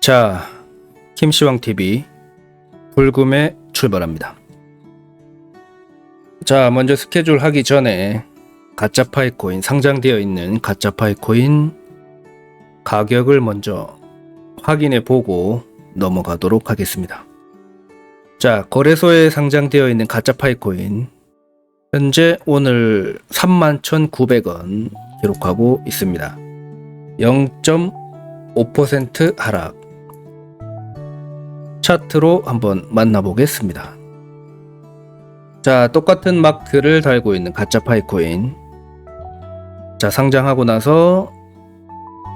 자, 김시황TV 불금에 출발합니다. 자, 먼저 스케줄 하기 전에 가짜 파이코인, 상장되어 있는 가짜 파이코인 가격을 먼저 확인해 보고 넘어가도록 하겠습니다. 자, 거래소에 상장되어 있는 가짜 파이코인 현재 오늘 31,900원 기록하고 있습니다. 0.5% 하락. 차트로 한번 만나보겠습니다. 자, 똑같은 마크를 달고 있는 가짜 파이코인. 자, 상장하고 나서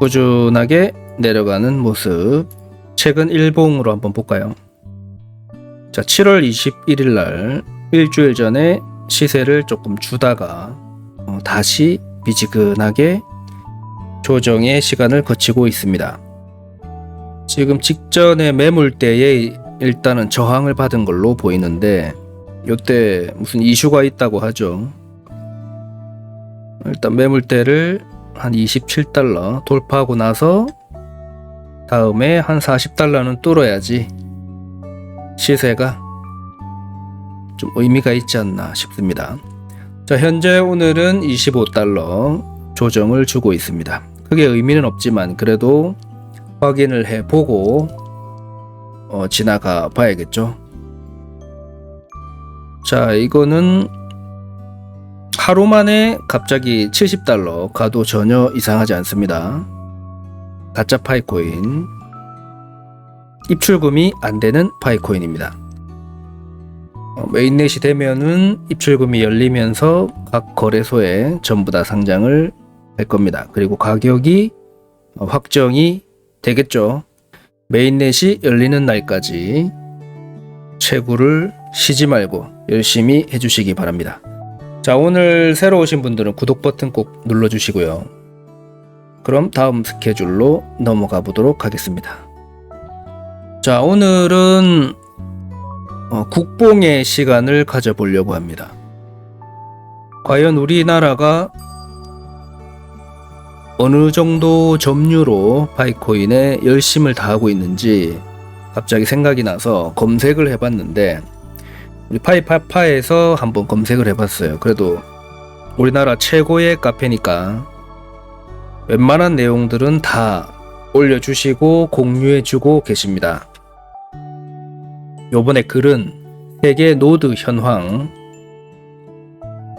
꾸준하게 내려가는 모습. 최근 일봉으로 한번 볼까요? 자, 7월 21일 날 일주일 전에 시세를 조금 주다가 다시 미지근하게 조정의 시간을 거치고 있습니다. 지금 직전에 매물대에 일단은 저항을 받은 걸로 보이는데 이때 무슨 이슈가 있다고 하죠. 일단 매물대를 한 27달러 돌파하고 나서 다음에 한 40달러는 뚫어야지 시세가 좀 의미가 있지 않나 싶습니다. 자, 현재 오늘은 25달러 조정을 주고 있습니다. 크게 의미는 없지만 그래도 확인을 해보고 지나가 봐야겠죠. 자, 이거는 하루 만에 갑자기 70달러 가도 전혀 이상하지 않습니다. 가짜 파이코인, 입출금이 안 되는 파이코인입니다. 메인넷이 되면은 입출금이 열리면서 각 거래소에 전부 다 상장을 할 겁니다. 그리고 가격이 확정이 되겠죠. 메인넷이 열리는 날까지 채굴을 쉬지 말고 열심히 해주시기 바랍니다. 자, 오늘 새로 오신 분들은 구독 버튼 꼭 눌러주시고요. 그럼 다음 스케줄로 넘어가 보도록 하겠습니다. 자, 오늘은 국뽕의 시간을 가져보려고 합니다. 과연 우리나라가 어느 정도 점유로 파이코인에 열심을 다하고 있는지 갑자기 생각이 나서 검색을 해봤는데 우리 파이파파에서 한번 검색을 해봤어요. 그래도 우리나라 최고의 카페니까 웬만한 내용들은 다 올려주시고 공유해주고 계십니다. 요번에 글은 세계 노드 현황,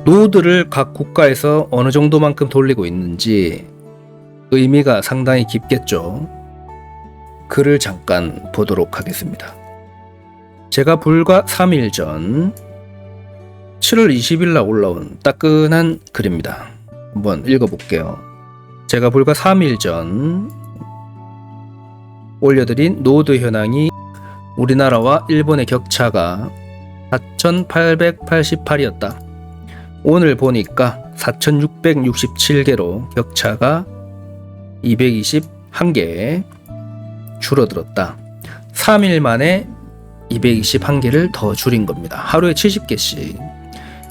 노드를 각 국가에서 어느 정도만큼 돌리고 있는지 의미가 상당히 깊겠죠. 글을 잠깐 보도록 하겠습니다. 제가 불과 3일 전 7월 20일 날 올라온 따끈한 글입니다. 한번 읽어볼게요. 제가 불과 3일 전 올려드린 노드 현황이 우리나라와 일본의 격차가 4,888이었다. 오늘 보니까 4,667개로 격차가 221개 줄어들었다. 3일 만에 221개를 더 줄인 겁니다. 하루에 70개씩.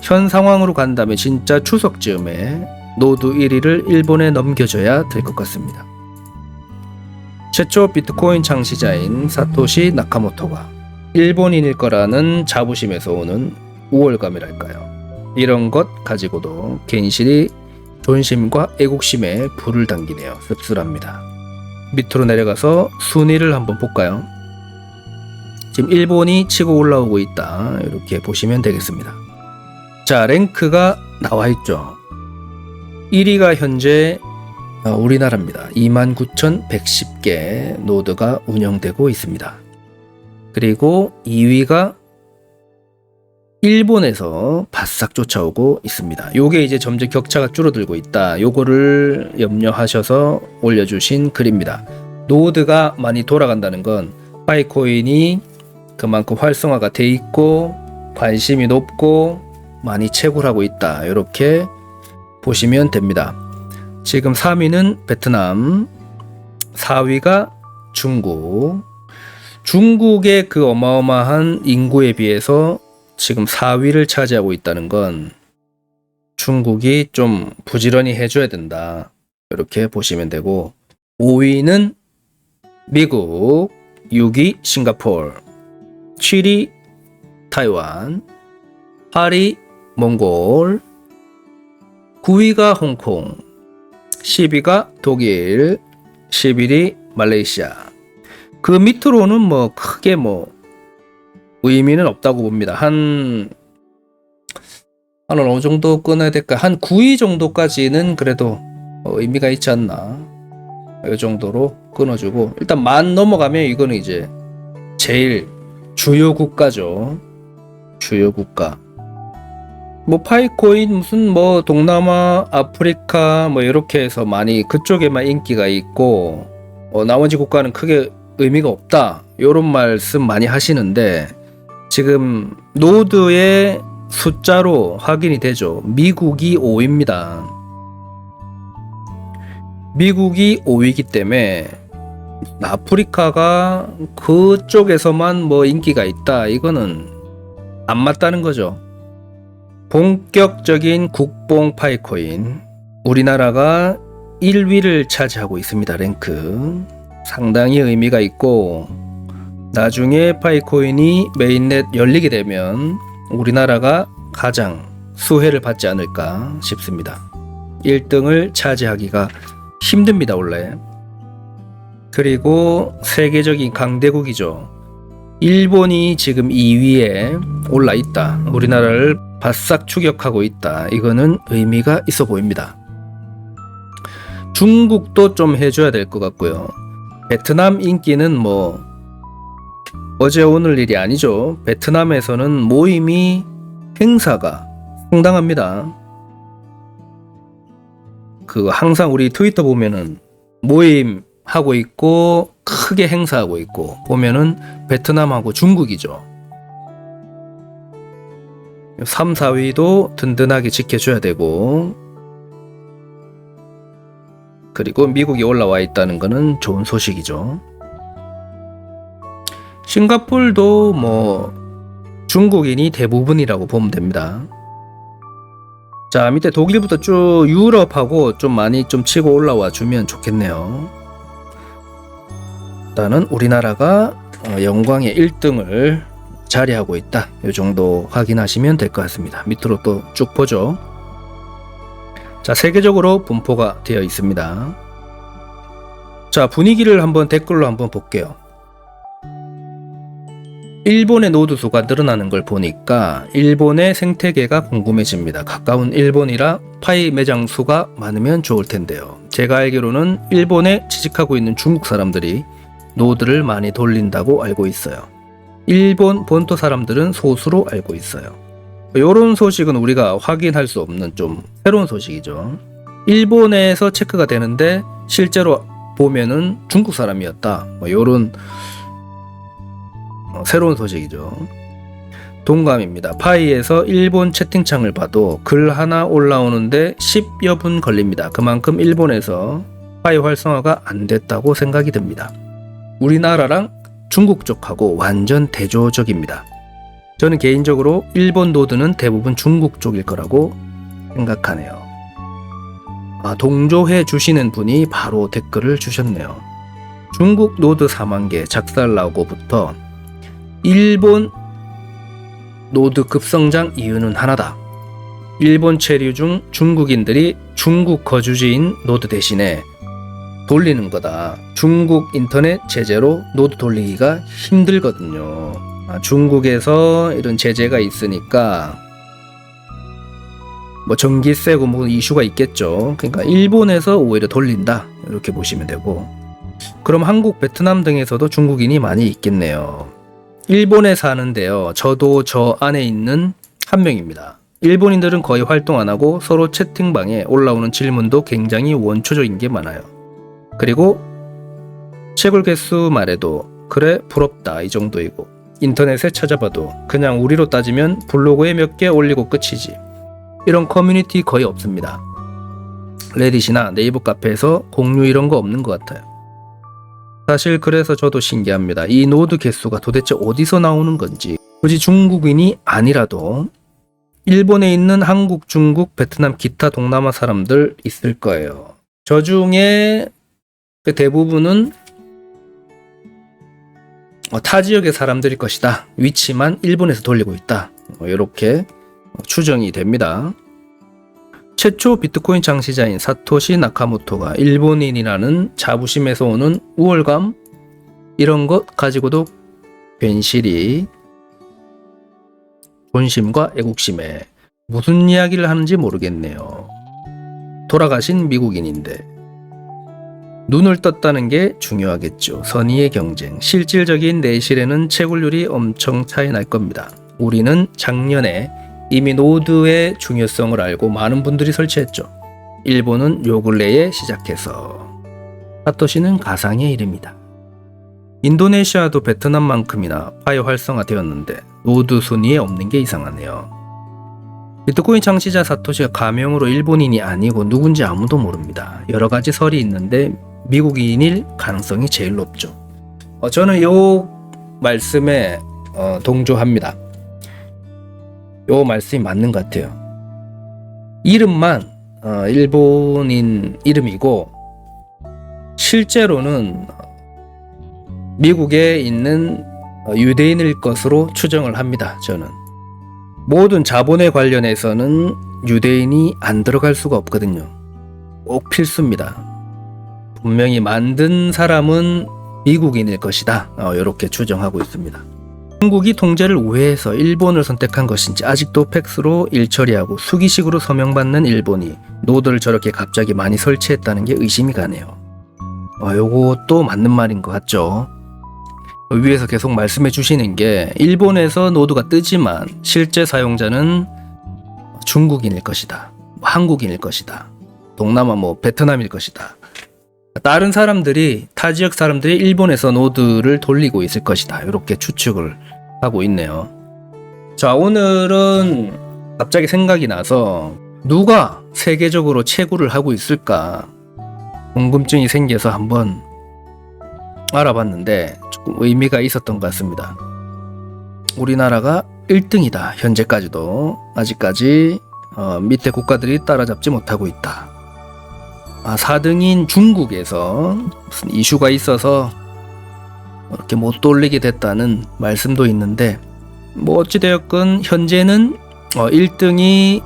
현 상황으로 간다면 진짜 추석 즈음에 노드 1위를 일본에 넘겨줘야 될 것 같습니다. 최초 비트코인 창시자인 사토시 나카모토가 일본인일 거라는 자부심에서 오는 우월감이랄까요. 이런 것 가지고도 괜시리 존심과 애국심에 불을 당기네요. 씁쓸합니다. 밑으로 내려가서 순위를 한번 볼까요? 지금 일본이 치고 올라오고 있다. 이렇게 보시면 되겠습니다. 자, 랭크가 나와 있죠. 1위가 현재 우리나라입니다. 29,110개 노드가 운영되고 있습니다. 그리고 2위가 일본에서 바싹 쫓아오고 있습니다. 요게 이제 점점 격차가 줄어들고 있다. 요거를 염려하셔서 올려주신 글입니다. 노드가 많이 돌아간다는 건 파이코인이 그만큼 활성화가 돼 있고 관심이 높고 많이 채굴하고 있다. 이렇게 보시면 됩니다. 지금 3위는 베트남, 4위가 중국. 중국의 그 어마어마한 인구에 비해서 지금 4위를 차지하고 있다는 건 중국이 좀 부지런히 해줘야 된다. 이렇게 보시면 되고 5위는 미국, 6위 싱가포르, 7위 타이완, 8위 몽골, 9위가 홍콩, 10위가 독일, 11위 말레이시아. 그 밑으로는 뭐 크게 뭐 의미는 없다고 봅니다. 한 어느 정도 끊어야 될까? 한 9위 정도까지는 그래도 의미가 있지 않나. 이 정도로 끊어주고 일단 10,000 넘어가면 이거는 이제 제일 주요 국가죠. 주요 국가. 뭐 파이코인 무슨 뭐 동남아, 아프리카 뭐 이렇게 해서 많이 그쪽에만 인기가 있고 나머지 국가는 크게 의미가 없다. 이런 말씀 많이 하시는데 지금 노드의 숫자로 확인이 되죠. 미국이 5위입니다. 미국이 5위이기 때문에 아프리카가 그쪽에서만 뭐 인기가 있다. 이거는 안 맞다는 거죠. 본격적인 국뽕 파이코인 우리나라가 1위를 차지하고 있습니다. 랭크 상당히 의미가 있고 나중에 파이코인이 메인넷 열리게 되면 우리나라가 가장 수혜를 받지 않을까 싶습니다. 1등을 차지하기가 힘듭니다. 원래. 그리고 세계적인 강대국이죠. 일본이 지금 2위에 올라 있다. 우리나라를 바싹 추격하고 있다. 이거는 의미가 있어 보입니다. 중국도 좀 해줘야 될 것 같고요. 베트남 인기는 뭐 어제 오늘 일이 아니죠. 베트남에서는 모임이 행사가 상당합니다. 그 항상 우리 트위터 보면은 모임 하고 있고 크게 행사하고 있고 보면은 베트남하고 중국이죠. 3, 4위도 든든하게 지켜줘야 되고 그리고 미국이 올라와 있다는 것은 좋은 소식이죠. 싱가폴도 뭐 중국인이 대부분이라고 보면 됩니다. 자, 밑에 독일부터 쭉 유럽하고 좀 많이 좀 치고 올라와 주면 좋겠네요. 일단은 우리나라가 영광의 1등을 자리하고 있다. 이 정도 확인하시면 될 것 같습니다. 밑으로 또 쭉 보죠. 자, 세계적으로 분포가 되어 있습니다. 자, 분위기를 한번 댓글로 한번 볼게요. 일본의 노드 수가 늘어나는 걸 보니까 일본의 생태계가 궁금해집니다. 가까운 일본이라 파이 매장 수가 많으면 좋을 텐데요. 제가 알기로는 일본에 취직하고 있는 중국 사람들이 노드를 많이 돌린다고 알고 있어요. 일본 본토 사람들은 소수로 알고 있어요. 이런 소식은 우리가 확인할 수 없는 좀 새로운 소식이죠. 일본에서 체크가 되는데 실제로 보면은 중국 사람이었다. 이런 새로운 소식이죠. 동감입니다. 파이에서 일본 채팅창을 봐도 글 하나 올라오는데 10여 분 걸립니다. 그만큼 일본에서 파이 활성화가 안 됐다고 생각이 듭니다. 우리나라랑 중국 쪽하고 완전 대조적입니다. 저는 개인적으로 일본 노드는 대부분 중국 쪽일 거라고 생각하네요. 동조해 주시는 분이 바로 댓글을 주셨네요. 중국 노드 4만 개 작살 나오고부터 일본 노드 급성장 이유는 하나다. 일본 체류 중 중국인들이 중국 거주지인 노드 대신에 돌리는 거다. 중국 인터넷 제재로 노드 돌리기가 힘들거든요. 중국에서 이런 제재가 있으니까 뭐 전기세고 뭐 이슈가 있겠죠. 그러니까 일본에서 오히려 돌린다. 이렇게 보시면 되고 그럼 한국, 베트남 등에서도 중국인이 많이 있겠네요. 일본에 사는데요. 저도 저 안에 있는 한 명입니다. 일본인들은 거의 활동 안 하고 서로 채팅방에 올라오는 질문도 굉장히 원초적인 게 많아요. 그리고 채굴 개수 말해도 그래 부럽다 이 정도이고 인터넷에 찾아봐도 그냥 우리로 따지면 블로그에 몇 개 올리고 끝이지. 이런 커뮤니티 거의 없습니다. 레딧이나 네이버 카페에서 공유 이런 거 없는 것 같아요. 사실 그래서 저도 신기합니다. 이 노드 개수가 도대체 어디서 나오는 건지. 굳이 중국인이 아니라도 일본에 있는 한국, 중국, 베트남, 기타 동남아 사람들 있을 거예요. 저 중에 그 대부분은 타 지역의 사람들일 것이다. 위치만 일본에서 돌리고 있다. 이렇게 추정이 됩니다. 최초 비트코인 창시자인 사토시 나카모토가 일본인이라는 자부심에서 오는 우월감, 이런 것 가지고도 괜시리 존심과 애국심에 무슨 이야기를 하는지 모르겠네요. 돌아가신 미국인인데 눈을 떴다는 게 중요하겠죠. 선의의 경쟁, 실질적인 내실에는 채굴률이 엄청 차이 날 겁니다. 우리는 작년에 이미 노드의 중요성을 알고 많은 분들이 설치했죠. 일본은 요 근래에 시작해서. 사토시는 가상의 이름이다. 인도네시아도 베트남만큼이나 파이 활성화되었는데 노드 순위에 없는 게 이상하네요. 비트코인 창시자 사토시가 가명으로 일본인이 아니고 누군지 아무도 모릅니다. 여러 가지 설이 있는데 미국인일 가능성이 제일 높죠. 저는 요 말씀에 동조합니다. 요 말씀이 맞는 것 같아요. 이름만 일본인 이름이고 실제로는 미국에 있는 유대인일 것으로 추정을 합니다. 저는 모든 자본에 관련해서는 유대인이 안 들어갈 수가 없거든요. 꼭 필수입니다. 분명히 만든 사람은 미국인일 것이다. 이렇게 추정하고 있습니다. 중국이 통제를 우회해서 일본을 선택한 것인지 아직도 팩스로 일처리하고 수기식으로 서명받는 일본이 노드를 저렇게 갑자기 많이 설치했다는 게 의심이 가네요. 요것도 맞는 말인 것 같죠. 위에서 계속 말씀해 주시는 게 일본에서 노드가 뜨지만 실제 사용자는 중국인일 것이다. 한국인일 것이다. 동남아 베트남일 것이다. 다른 사람들이, 타 지역 사람들이 일본에서 노드를 돌리고 있을 것이다. 이렇게 추측을 하고 있네요. 자, 오늘은 갑자기 생각이 나서 누가 세계적으로 채굴을 하고 있을까 궁금증이 생겨서 한번 알아봤는데 조금 의미가 있었던 것 같습니다. 우리나라가 1등이다. 현재까지도 아직까지 밑에 국가들이 따라잡지 못하고 있다. 4등인 중국에서 무슨 이슈가 있어서 이렇게 못 돌리게 됐다는 말씀도 있는데 어찌되었건 현재는 1등이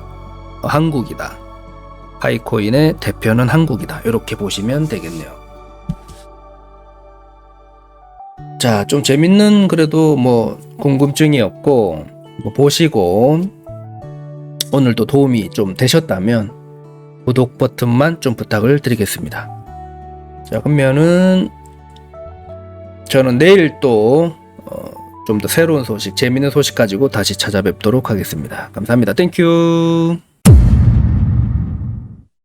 한국이다. 파이코인의 대표는 한국이다. 이렇게 보시면 되겠네요. 자, 좀 재밌는 그래도 궁금증이었고 보시고 오늘도 도움이 좀 되셨다면 구독 버튼만 좀 부탁을 드리겠습니다. 자, 그러면은 저는 내일 또 좀 더 새로운 소식, 재밌는 소식 가지고 다시 찾아뵙도록 하겠습니다. 감사합니다. 땡큐.